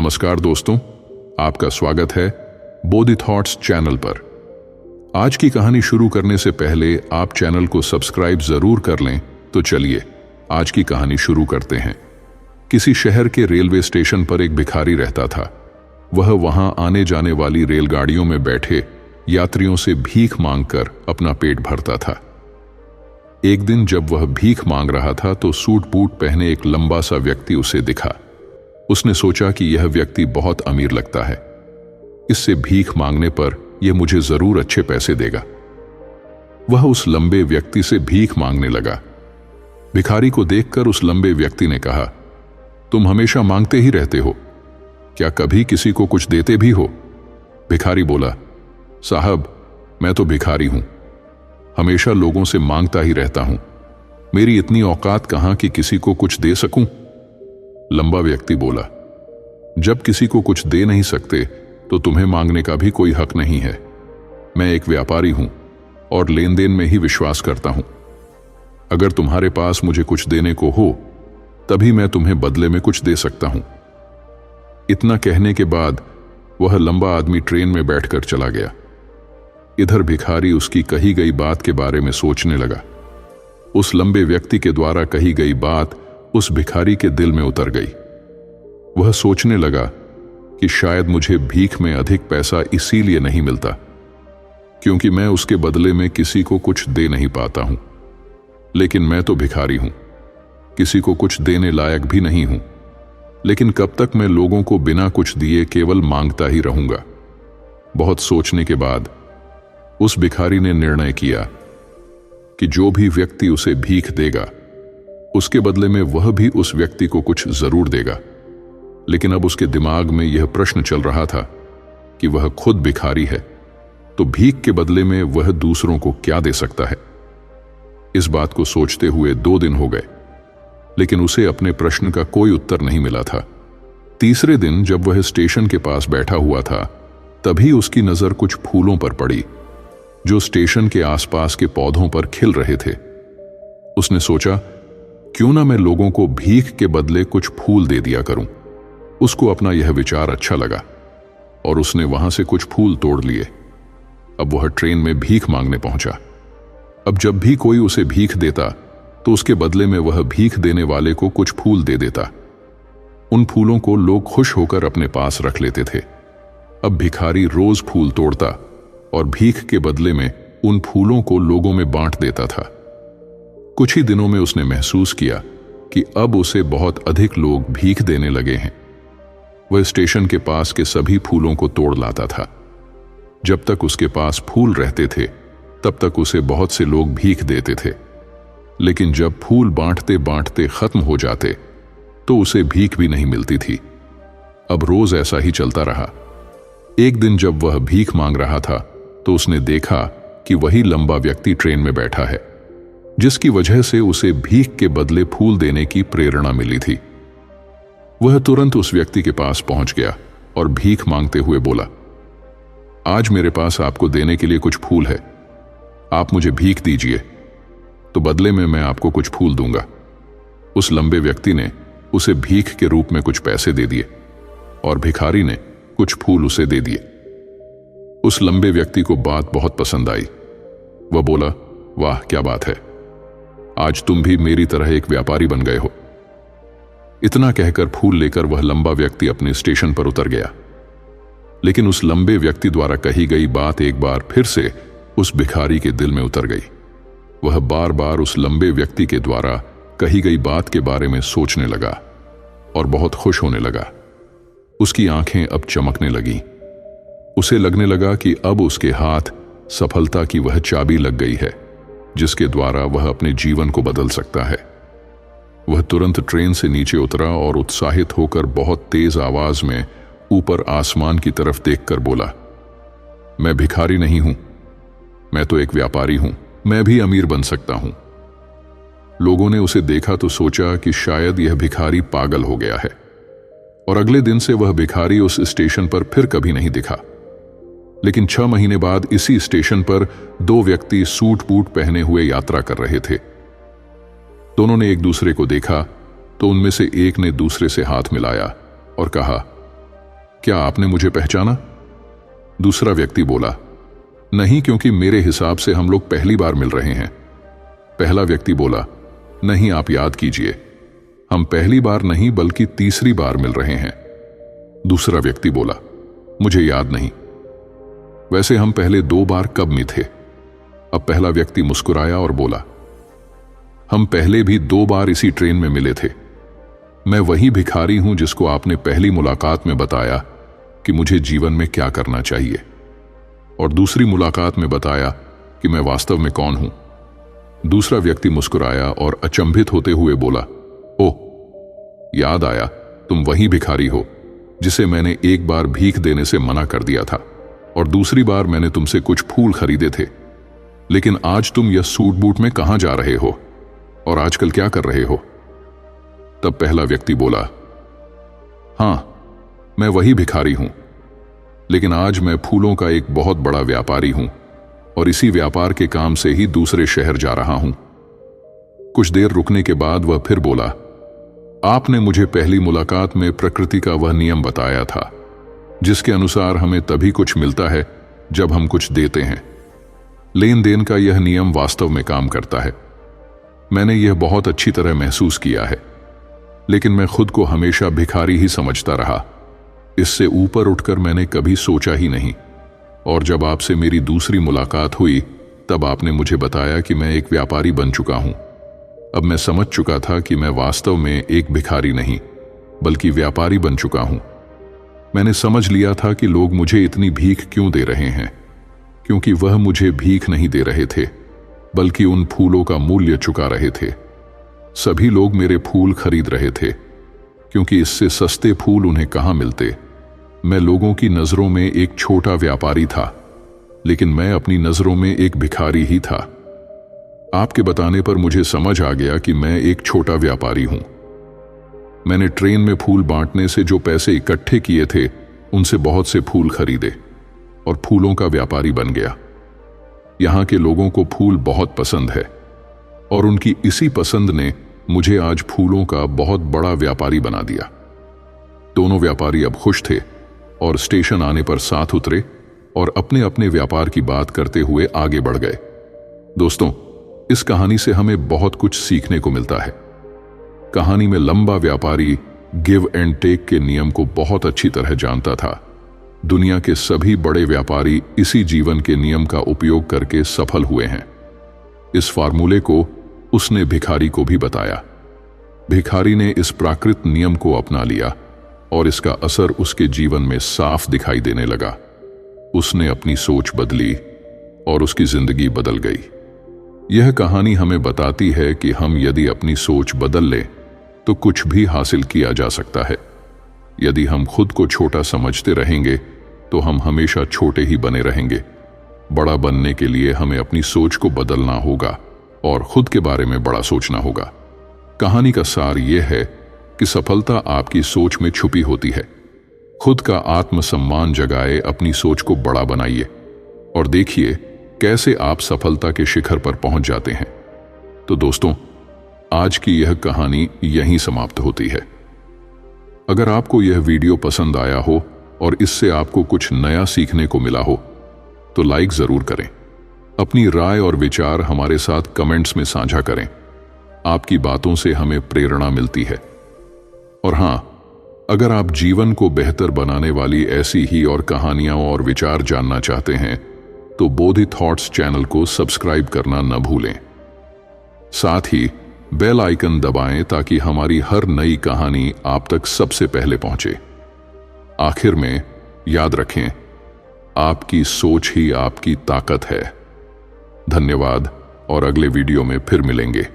नमस्कार दोस्तों, आपका स्वागत है बोधि थॉट्स चैनल पर। आज की कहानी शुरू करने से पहले आप चैनल को सब्सक्राइब जरूर कर लें। तो चलिए आज की कहानी शुरू करते हैं। किसी शहर के रेलवे स्टेशन पर एक भिखारी रहता था। वह वहां आने जाने वाली रेलगाड़ियों में बैठे यात्रियों से भीख मांगकर अपना पेट भरता था। एक दिन जब वह भीख मांग रहा था तो सूट बूट पहने एक लंबा सा व्यक्ति उसे दिखा। उसने सोचा कि यह व्यक्ति बहुत अमीर लगता है, इससे भीख मांगने पर यह मुझे जरूर अच्छे पैसे देगा। वह उस लंबे व्यक्ति से भीख मांगने लगा। भिखारी को देखकर उस लंबे व्यक्ति ने कहा, तुम हमेशा मांगते ही रहते हो, क्या कभी किसी को कुछ देते भी हो? भिखारी बोला, साहब मैं तो भिखारी हूं, हमेशा लोगों से मांगता ही रहता हूं, मेरी इतनी औकात कहां कि किसी को कुछ दे सकूं? लंबा व्यक्ति बोला, जब किसी को कुछ दे नहीं सकते तो तुम्हें मांगने का भी कोई हक नहीं है। मैं एक व्यापारी हूं और लेन देन में ही विश्वास करता हूं। अगर तुम्हारे पास मुझे कुछ देने को हो तभी मैं तुम्हें बदले में कुछ दे सकता हूं। इतना कहने के बाद वह लंबा आदमी ट्रेन में बैठकर चला गया। इधर भिखारी उसकी कही गई बात के बारे में सोचने लगा। उस लंबे व्यक्ति के द्वारा कही गई बात उस भिखारी के दिल में उतर गई। वह सोचने लगा कि शायद मुझे भीख में अधिक पैसा इसीलिए नहीं मिलता क्योंकि मैं उसके बदले में किसी को कुछ दे नहीं पाता हूं। लेकिन मैं तो भिखारी हूं, किसी को कुछ देने लायक भी नहीं हूं। लेकिन कब तक मैं लोगों को बिना कुछ दिए केवल मांगता ही रहूंगा? बहुत सोचने के बाद उस भिखारी ने निर्णय किया कि जो भी व्यक्ति उसे भीख देगा उसके बदले में वह भी उस व्यक्ति को कुछ जरूर देगा। लेकिन अब उसके दिमाग में यह प्रश्न चल रहा था कि वह खुद भिखारी है तो भीख के बदले में वह दूसरों को क्या दे सकता है। इस बात को सोचते हुए 2 दिन हो गए, लेकिन उसे अपने प्रश्न का कोई उत्तर नहीं मिला था। तीसरे दिन जब वह स्टेशन के पास बैठा हुआ था तभी उसकी नजर कुछ फूलों पर पड़ी जो स्टेशन के आसपास के पौधों पर खिल रहे थे। उसने सोचा, क्यों ना मैं लोगों को भीख के बदले कुछ फूल दे दिया करूं। उसको अपना यह विचार अच्छा लगा और उसने वहां से कुछ फूल तोड़ लिए। अब वह ट्रेन में भीख मांगने पहुंचा। अब जब भी कोई उसे भीख देता तो उसके बदले में वह भीख देने वाले को कुछ फूल दे देता। उन फूलों को लोग खुश होकर अपने पास रख लेते थे। अब भिखारी रोज फूल तोड़ता और भीख के बदले में उन फूलों को लोगों में बांट देता था। कुछ ही दिनों में उसने महसूस किया कि अब उसे बहुत अधिक लोग भीख देने लगे हैं। वह स्टेशन के पास के सभी फूलों को तोड़ लाता था। जब तक उसके पास फूल रहते थे तब तक उसे बहुत से लोग भीख देते थे। लेकिन जब फूल बांटते बांटते खत्म हो जाते तो उसे भीख भी नहीं मिलती थी। अब रोज ऐसा ही चलता रहा। एक दिन जब वह भीख मांग रहा था तो उसने देखा कि वही लंबा व्यक्ति ट्रेन में बैठा है, जिसकी वजह से उसे भीख के बदले फूल देने की प्रेरणा मिली थी। वह तुरंत उस व्यक्ति के पास पहुंच गया और भीख मांगते हुए बोला, आज मेरे पास आपको देने के लिए कुछ फूल है, आप मुझे भीख दीजिए तो बदले में मैं आपको कुछ फूल दूंगा। उस लंबे व्यक्ति ने उसे भीख के रूप में कुछ पैसे दे दिए और भिखारी ने कुछ फूल उसे दे दिए। उस लंबे व्यक्ति को बात बहुत पसंद आई। वह बोला, वाह क्या बात है, आज तुम भी मेरी तरह एक व्यापारी बन गए हो। इतना कहकर फूल लेकर वह लंबा व्यक्ति अपने स्टेशन पर उतर गया। लेकिन उस लंबे व्यक्ति द्वारा कही गई बात एक बार फिर से उस भिखारी के दिल में उतर गई। वह बार बार उस लंबे व्यक्ति के द्वारा कही गई बात के बारे में सोचने लगा और बहुत खुश होने लगा। उसकी आंखें अब चमकने लगीं। उसे लगने लगा कि अब उसके हाथ सफलता की वह चाबी लग गई है जिसके द्वारा वह अपने जीवन को बदल सकता है। वह तुरंत ट्रेन से नीचे उतरा और उत्साहित होकर बहुत तेज आवाज में ऊपर आसमान की तरफ देखकर बोला, मैं भिखारी नहीं हूं, मैं तो एक व्यापारी हूं, मैं भी अमीर बन सकता हूं। लोगों ने उसे देखा तो सोचा कि शायद यह भिखारी पागल हो गया है और अगले दिन से वह भिखारी उस स्टेशन पर फिर कभी नहीं दिखा। लेकिन 6 महीने बाद इसी स्टेशन पर 2 व्यक्ति सूट बूट पहने हुए यात्रा कर रहे थे। दोनों ने एक दूसरे को देखा तो उनमें से एक ने दूसरे से हाथ मिलाया और कहा, क्या आपने मुझे पहचाना? दूसरा व्यक्ति बोला, नहीं, क्योंकि मेरे हिसाब से हम लोग पहली बार मिल रहे हैं। पहला व्यक्ति बोला, नहीं, आप याद कीजिए, हम पहली बार नहीं बल्कि तीसरी बार मिल रहे हैं। दूसरा व्यक्ति बोला, मुझे याद नहीं। वैसे हम पहले 2 बार कब मिले? अब पहला व्यक्ति मुस्कुराया और बोला, हम पहले भी 2 बार इसी ट्रेन में मिले थे। मैं वही भिखारी हूं जिसको आपने पहली मुलाकात में बताया कि मुझे जीवन में क्या करना चाहिए, और दूसरी मुलाकात में बताया कि मैं वास्तव में कौन हूं। दूसरा व्यक्ति मुस्कुराया और अचंभित होते हुए बोला, ओह, याद आया, तुम वही भिखारी हो जिसे मैंने एक बार भीख देने से मना कर दिया था, और दूसरी बार मैंने तुमसे कुछ फूल खरीदे थे। लेकिन आज तुम यह सूट बूट में कहां जा रहे हो और आजकल क्या कर रहे हो? तब पहला व्यक्ति बोला, हां, मैं वही भिखारी हूं, लेकिन आज मैं फूलों का एक बहुत बड़ा व्यापारी हूं और इसी व्यापार के काम से ही दूसरे शहर जा रहा हूं। कुछ देर रुकने के बाद वह फिर बोला, आपने मुझे पहली मुलाकात में प्रकृति का वह नियम बताया था जिसके अनुसार हमें तभी कुछ मिलता है जब हम कुछ देते हैं। लेन देन का यह नियम वास्तव में काम करता है। मैंने यह बहुत अच्छी तरह महसूस किया है, लेकिन मैं खुद को हमेशा भिखारी ही समझता रहा। इससे ऊपर उठकर मैंने कभी सोचा ही नहीं, और जब आपसे मेरी दूसरी मुलाकात हुई तब आपने मुझे बताया कि मैं एक व्यापारी बन चुका हूं। अब मैं समझ चुका था कि मैं वास्तव में एक भिखारी नहीं बल्कि व्यापारी बन चुका हूं। मैंने समझ लिया था कि लोग मुझे इतनी भीख क्यों दे रहे हैं, क्योंकि वह मुझे भीख नहीं दे रहे थे बल्कि उन फूलों का मूल्य चुका रहे थे। सभी लोग मेरे फूल खरीद रहे थे क्योंकि इससे सस्ते फूल उन्हें कहां मिलते। मैं लोगों की नजरों में एक छोटा व्यापारी था, लेकिन मैं अपनी नजरों में एक भिखारी ही था। आपके बताने पर मुझे समझ आ गया कि मैं एक छोटा व्यापारी हूं। मैंने ट्रेन में फूल बांटने से जो पैसे इकट्ठे किए थे उनसे बहुत से फूल खरीदे और फूलों का व्यापारी बन गया। यहां के लोगों को फूल बहुत पसंद है और उनकी इसी पसंद ने मुझे आज फूलों का बहुत बड़ा व्यापारी बना दिया। दोनों व्यापारी अब खुश थे और स्टेशन आने पर साथ उतरे और अपने अपने व्यापार की बात करते हुए आगे बढ़ गए। दोस्तों, इस कहानी से हमें बहुत कुछ सीखने को मिलता है। कहानी में लंबा व्यापारी गिव एंड टेक के नियम को बहुत अच्छी तरह जानता था। दुनिया के सभी बड़े व्यापारी इसी जीवन के नियम का उपयोग करके सफल हुए हैं। इस फार्मूले को उसने भिखारी को भी बताया। भिखारी ने इस प्राकृत नियम को अपना लिया और इसका असर उसके जीवन में साफ दिखाई देने लगा। उसने अपनी सोच बदली और उसकी जिंदगी बदल गई। यह कहानी हमें बताती है कि हम यदि अपनी सोच बदल लें तो कुछ भी हासिल किया जा सकता है। यदि हम खुद को छोटा समझते रहेंगे तो हम हमेशा छोटे ही बने रहेंगे। बड़ा बनने के लिए हमें अपनी सोच को बदलना होगा और खुद के बारे में बड़ा सोचना होगा। कहानी का सार यह है कि सफलता आपकी सोच में छुपी होती है। खुद का आत्मसम्मान जगाए, अपनी सोच को बड़ा बनाइए और देखिए कैसे आप सफलता के शिखर पर पहुंच जाते हैं। तो दोस्तों, आज की यह कहानी यहीं समाप्त होती है। अगर आपको यह वीडियो पसंद आया हो और इससे आपको कुछ नया सीखने को मिला हो तो लाइक जरूर करें। अपनी राय और विचार हमारे साथ कमेंट्स में साझा करें। आपकी बातों से हमें प्रेरणा मिलती है। और हां, अगर आप जीवन को बेहतर बनाने वाली ऐसी ही और कहानियां और विचार जानना चाहते हैं तो बोधि थॉट्स चैनल को सब्सक्राइब करना न भूलें। साथ ही बेल आइकन दबाएं ताकि हमारी हर नई कहानी आप तक सबसे पहले पहुंचे। आखिर में याद रखें, आपकी सोच ही आपकी ताकत है। धन्यवाद और अगले वीडियो में फिर मिलेंगे।